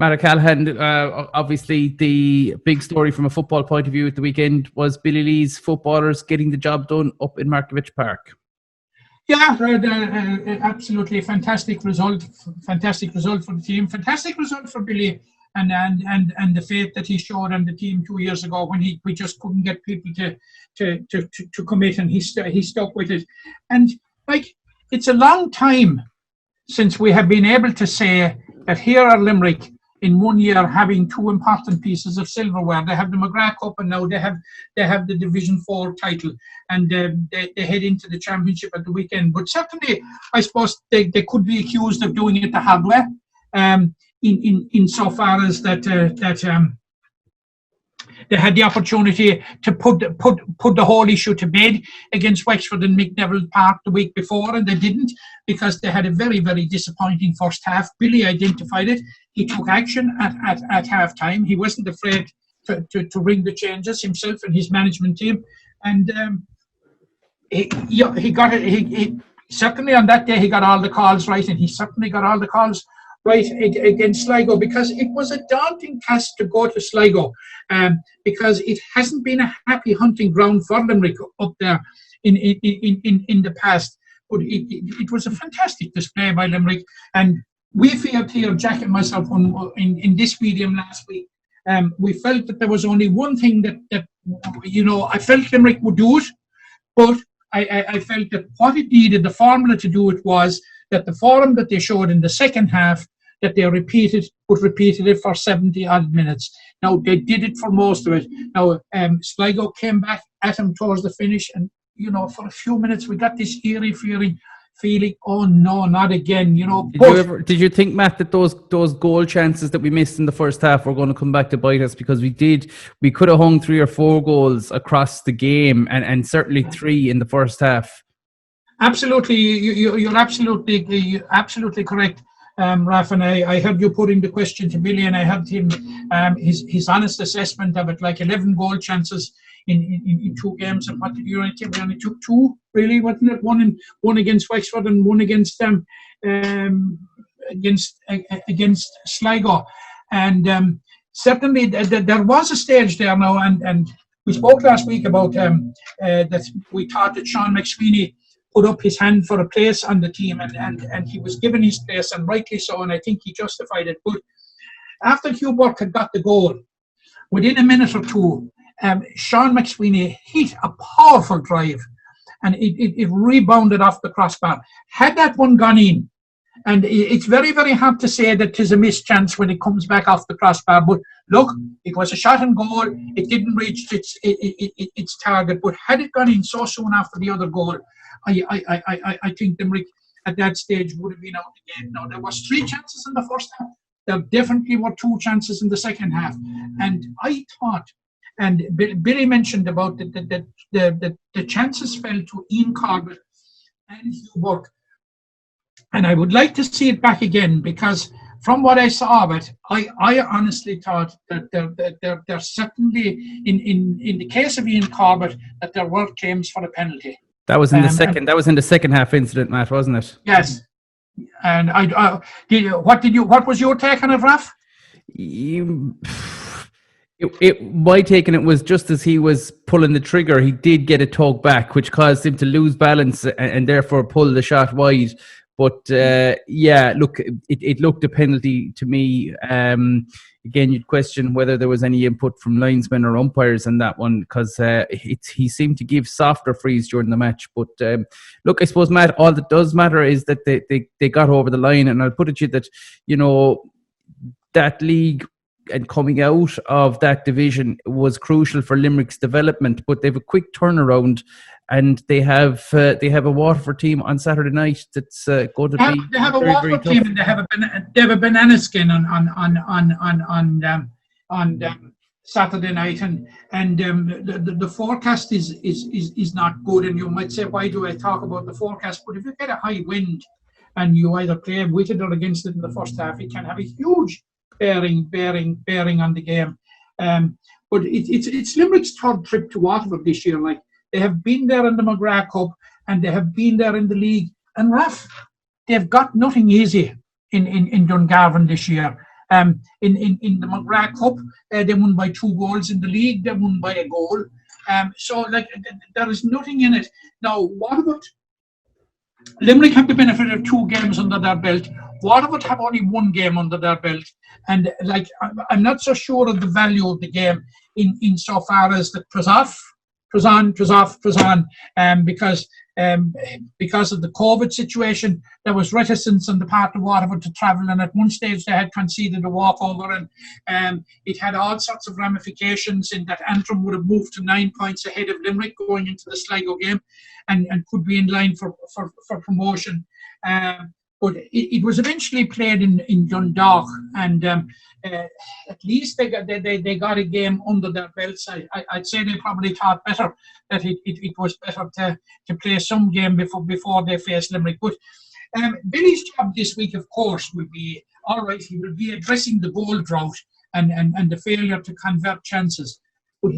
Matt Callahan, obviously the big story from a football point of view at the weekend was Billy Lee's footballers getting the job done up in Markievicz Park. Yeah, absolutely fantastic result for the team, fantastic result for Billy, and the faith that he showed on the team 2 years ago when we just couldn't get people to commit, and he stuck with it. And like, it's a long time since we have been able to say that here are Limerick in 1 year having two important pieces of silverware. They have the McGrath Cup, and now they have the Division 4 title, and they head into the championship at the weekend. But certainly, I suppose they could be accused of doing it the hard way, in so far as that they had the opportunity to put the whole issue to bed against Wexford in McNeville Park the week before, and they didn't, because they had a very, very disappointing first half. Billy identified it. He took action at half time. He wasn't afraid to ring the changes himself and his management team, and he got it. He certainly on that day he got all the calls right, and he certainly got all the calls right against Sligo, because it was a daunting task to go to Sligo, because it hasn't been a happy hunting ground for Limerick up there in the past. But it was a fantastic display by Limerick, and we feared here, Jack and myself, in this medium last week. We felt that there was only one thing that I felt Limerick would do it, but I felt that what it needed, the formula to do it, was that the form that they showed in the second half, that they repeated it for 70 odd minutes. Now, they did it for most of it. Now, Sligo came back at him towards the finish, and, for a few minutes, we got this eerie feeling, oh no, not again, Did you think, Matt, that those goal chances that we missed in the first half were going to come back to bite us? Because we could have hung 3 or 4 goals across the game, and certainly 3 in the first half. Absolutely, you're absolutely correct, Raf, and I heard you putting the question to Billy, and I heard him his honest assessment of it, like 11 goal chances in 2 games, and what did you only think? We only took 2, really, wasn't it? One against Wexford and one against Sligo, and certainly there was a stage there now, and we spoke last week about that we thought that Sean McSweeney put up his hand for a place on the team, and he was given his place, and rightly so, and I think he justified it. But after Hugh Burke had got the goal, within a minute or two, Sean McSweeney hit a powerful drive, and it rebounded off the crossbar. Had that one gone in, and it's very, very hard to say that 'tis a missed chance when it comes back off the crossbar, but look, it was a shot and goal. It didn't reach its target, but had it gone in so soon after the other goal, I think Limerick at that stage would have been out again. Now, there was 3 chances in the first half. There definitely were 2 chances in the second half, and I thought, and Billy mentioned about the chances fell to Ian Corbett and Hugh Burke, and I would like to see it back again, because from what I saw of it, I honestly thought that there certainly, in the case of Ian Corbett, that there were claims for a penalty. That was in the second. That was in the second half incident, Matt, wasn't it? Yes. And what was your take on it, Raf? My take on it was, just as he was pulling the trigger, he did get a tug back, which caused him to lose balance and therefore pull the shot wide. But look, it looked a penalty to me. Again, you'd question whether there was any input from linesmen or umpires in that one, because he seemed to give softer frees during the match. But look, I suppose, Matt, all that does matter is that they got over the line, and I'll put it to you that, that league and coming out of that division was crucial for Limerick's development. But they have a quick turnaround, and they have a Waterford team on Saturday night that's going to be. They have a Waterford team, and they have a banana skin on Saturday night, and the forecast is not good. And you might say, why do I talk about the forecast? But if you get a high wind and you either play with it or against it in the first half, it can have a huge bearing on the game. But it's Limerick's 3rd trip to Waterford this year. Like, they have been there in the McGrath Cup, and they have been there in the league. And Raf, they've got nothing easy in Dungarvan this year. In the McGrath Cup, they won by 2 goals. In the league, they won by a goal. So like there is nothing in it. Now, what about Limerick have the benefit of 2 games under their belt. Waterford have only 1 game under their belt. And like I'm not so sure of the value of the game in so far as the press on, because of the COVID situation, there was reticence on the part of Waterford to travel, and at one stage they had conceded a walkover, and it had all sorts of ramifications in that Antrim would have moved to 9 points ahead of Limerick going into the Sligo game, and could be in line for promotion. But it was eventually played in Dundalk, and at least they got a game under their belts. I'd say they probably thought better that it was better to play some game before they faced Limerick. But Billy's job this week, of course, will be all right. He will be addressing the goal drought and the failure to convert chances. But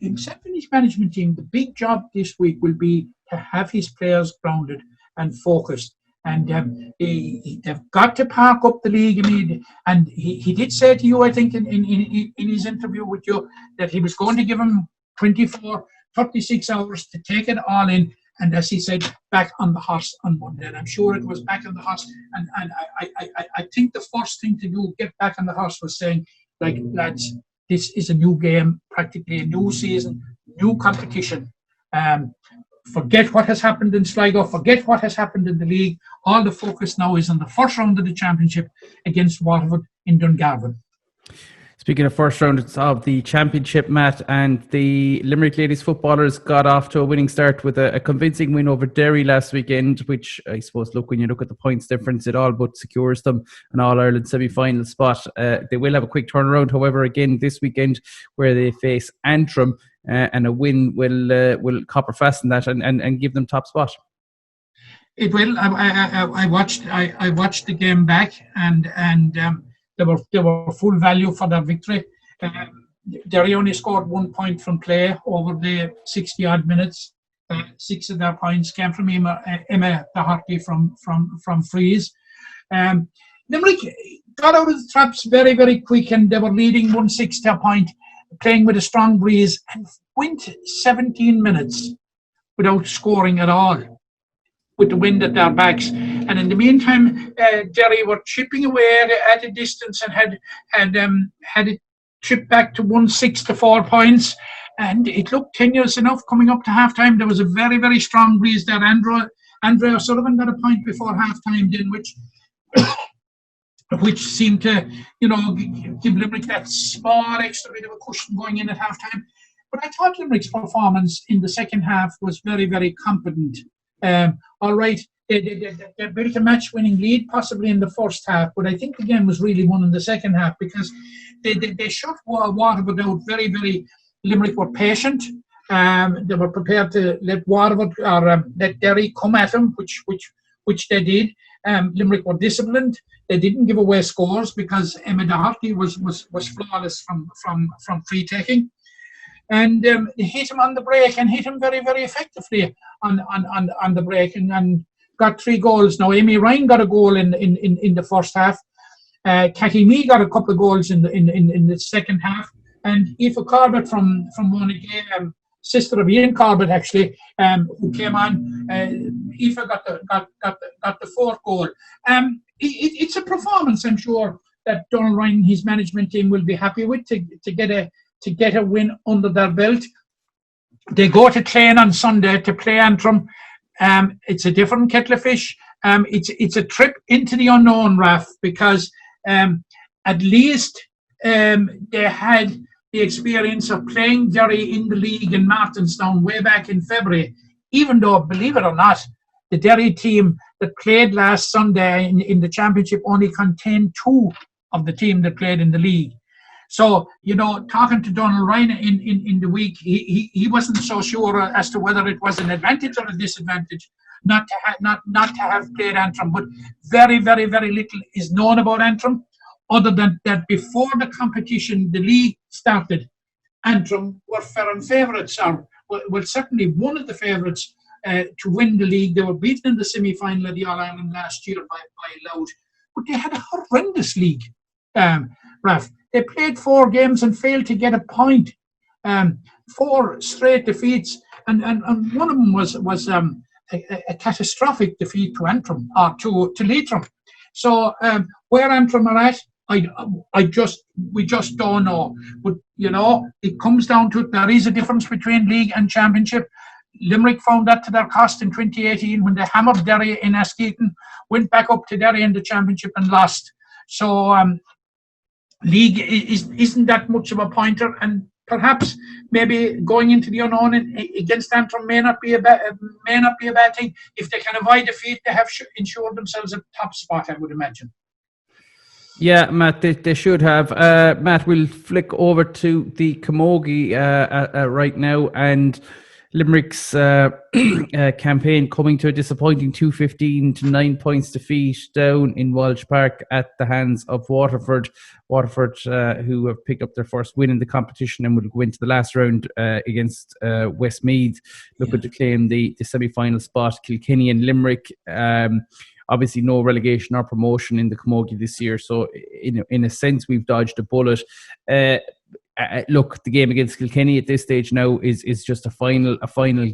himself and his management team, the big job this week will be to have his players grounded and focused. And they've got to park up the league. And he did say to you, I think, in his interview with you, that he was going to give him 24, 36 hours to take it all in. And as he said, back on the horse on Monday. And I'm sure it was back on the horse. And I think the first thing to do, get back on the horse, was saying, like, lads, this is a new game, practically a new season, new competition. Forget what has happened in Sligo, forget what has happened in the league. All the focus now is on the first round of the championship against Waterford in Dungarvan. Speaking of first round of the championship, Matt, and the Limerick Ladies footballers got off to a winning start with a convincing win over Derry last weekend, which I suppose, look, when you look at the points difference, it all but secures them an All-Ireland semi-final spot. They will have a quick turnaround, however, again this weekend, where they face Antrim, and a win will copper fasten that and give them top spot. It will. I watched the game back, and they were full value for their victory. Derry only scored 1 point from play over the 60-odd minutes. 6 of their points came from Emma Doherty from frees. Limerick got out of the traps very, very quick, and they were leading 1-6 to a point, playing with a strong breeze, and went 17 minutes without scoring at all, with the wind at their backs. And in the meantime, Derry were chipping away at a distance and had it chipped back to 1-6 to 4 points. And it looked tenuous enough coming up to halftime. There was a very, very strong breeze there. Andrea O'Sullivan got a point before halftime, which seemed to, give Limerick that small extra bit of a cushion going in at halftime. But I thought Limerick's performance in the second half was very, very competent. All right, they built a match-winning lead possibly in the first half, but I think the game was really won in the second half, because they shut Waterford out very, very. Limerick were patient. They were prepared to let Waterford or let Derry come at them, which they did. Limerick were disciplined. They didn't give away scores because Emma Doherty was flawless from free taking. And hit him on the break, and hit him very, very effectively on the break, and got 3 goals. Now, Amy Ryan got a goal in the first half. Cathy Mee got a couple of goals in the second half, and Aoife Corbett from Monaghan, sister of Ian Corbett actually, who came on. Aoife got the 4th goal. It's a performance, I'm sure, that Donald Ryan and his management team will be happy with to get a win under their belt. They go to Clinch on Sunday to play Antrim. It's a different kettle of fish. It's a trip into the unknown, Raf, because at least they had the experience of playing Derry in the league in Martinstown way back in February, even though, believe it or not, the Derry team that played last Sunday in the championship only contained 2 of the team that played in the league. So, talking to Donald Ryan in the week, he wasn't so sure as to whether it was an advantage or a disadvantage not to have played Antrim. But very, very, very little is known about Antrim, other than that before the competition, the league started, Antrim were firm favourites, or well, certainly one of the favourites to win the league. They were beaten in the semi-final of the All-Ireland last year by Louth, but they had a horrendous league. Raf. They played 4 games and failed to get a point. 4 straight defeats, and one of them was a catastrophic defeat to Antrim or to Leitrim. So where Antrim are at, we just don't know. But it comes down to there is a difference between league and championship. Limerick found that to their cost in 2018 when they hammered Derry in Askeaton, went back up to Derry in the championship and lost. So league isn't that much of a pointer, and perhaps maybe going into the unknown against Antrim may not be a bad thing. If they can avoid defeat, they have ensured themselves a top spot, I would imagine. Yeah, Matt, they should have. Matt, we'll flick over to the Camogie right now, and Limerick's campaign coming to a disappointing 2-15 to 9 points defeat down in Walsh Park at the hands of Waterford. Waterford, who have picked up their first win in the competition and will go into the last round against Westmeath, looking to claim the semi-final spot. Kilkenny and Limerick, obviously no relegation or promotion in the Camogie this year, so in a sense we've dodged a bullet. Look, the game against Kilkenny at this stage now is just a final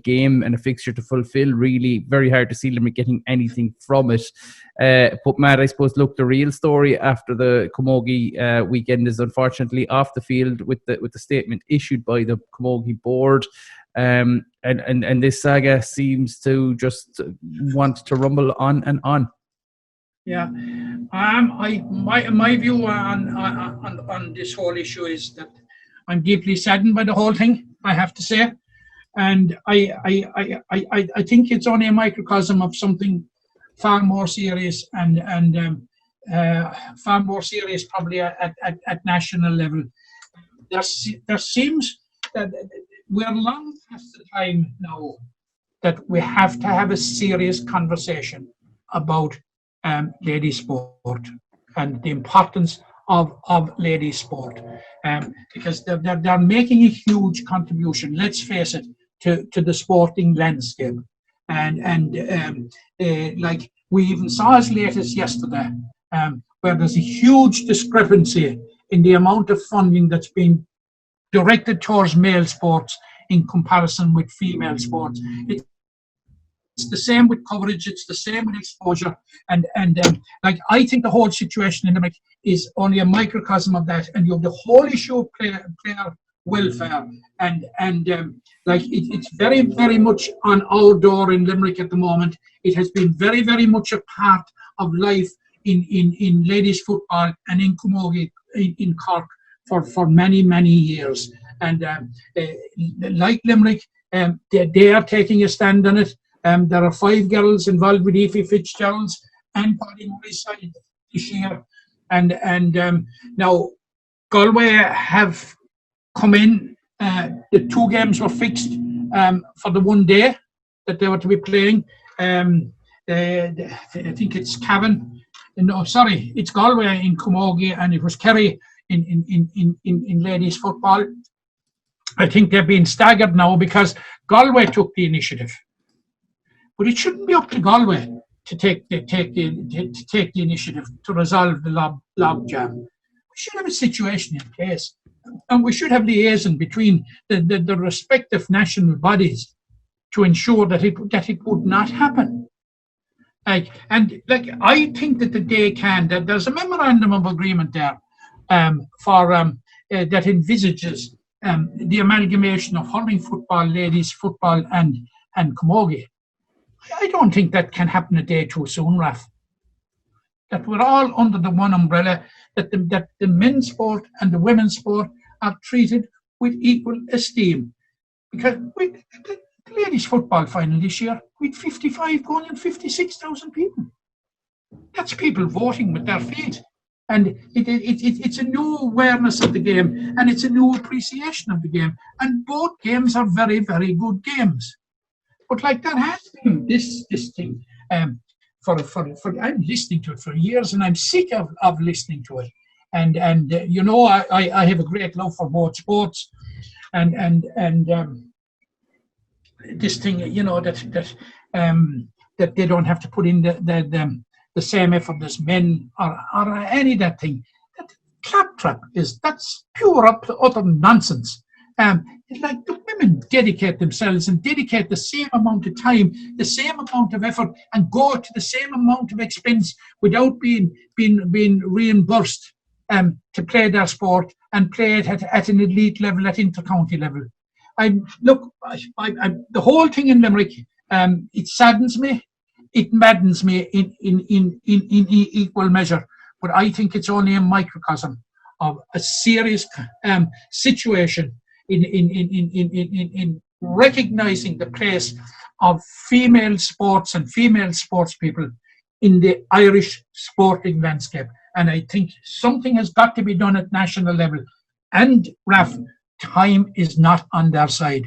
game and a fixture to fulfil. Really very hard to see Limerick getting anything from it. But Matt, I suppose, look, the real story after the Camogie weekend is unfortunately off the field with the statement issued by the Camogie board. And this saga seems to just want to rumble on and on. Yeah, my view on this whole issue is that I'm deeply saddened by the whole thing, I have to say, and I think it's only a microcosm of something far more serious and far more serious probably at national level. There seems that we're long past the time now that we have to have a serious conversation about ladies sport and the importance of ladies sport, because they're making a huge contribution, let's face it, to the sporting landscape, and like we even saw as late as yesterday, where there's a huge discrepancy in the amount of funding that's being directed towards male sports in comparison with female sports. It's the same with coverage, it's the same with exposure, and like I think the whole situation in Limerick is only a microcosm of that, and you have the whole issue of player welfare, and like it's very, very much on our door in Limerick at the moment. It has been very, very much a part of life in ladies football and in Camogie in Cork for many, many years, and like Limerick, they are taking a stand on it. There are 5 girls involved with Aoife Fitzgerald's and Paddy Murray's side this year. And now Galway have come in. The 2 games were fixed for the one day that they were to be playing. I think it's Cavan. No, sorry, it's Galway in Camogie, and it was Kerry in ladies football. I think they're being staggered now because Galway took the initiative. But it shouldn't be up to Galway to take the initiative to resolve the log jam. We should have a situation in place, and we should have liaison between the respective national bodies to ensure that it would not happen. I think that the day that there's a memorandum of agreement there for that envisages the amalgamation of hurling football, ladies football, and Camogie. I don't think that can happen a day too soon, Raf. That we're all under the one umbrella, that the men's sport and the women's sport are treated with equal esteem. Because the ladies football final this year, with 55 going and 56,000 people. That's people voting with their feet. And it's a new awareness of the game, and it's a new appreciation of the game. And both games are very, very good games. But like that has been this thing for I'm listening to it for years, and I'm sick of listening to it. And I have a great love for both sports, and this thing, that they don't have to put in the same effort as men or any of that thing. crap that's pure utter nonsense. It's like the women dedicate themselves and dedicate the same amount of time, the same amount of effort, and go to the same amount of expense without being reimbursed to play their sport and play it at an elite level, at intercounty level. The whole thing in Limerick, it saddens me, it maddens me in equal measure. But I think it's only a microcosm of a serious situation in recognizing the place of female sports and female sports people in the Irish sporting landscape. And I think something has got to be done at national level. And Raf, time is not on their side.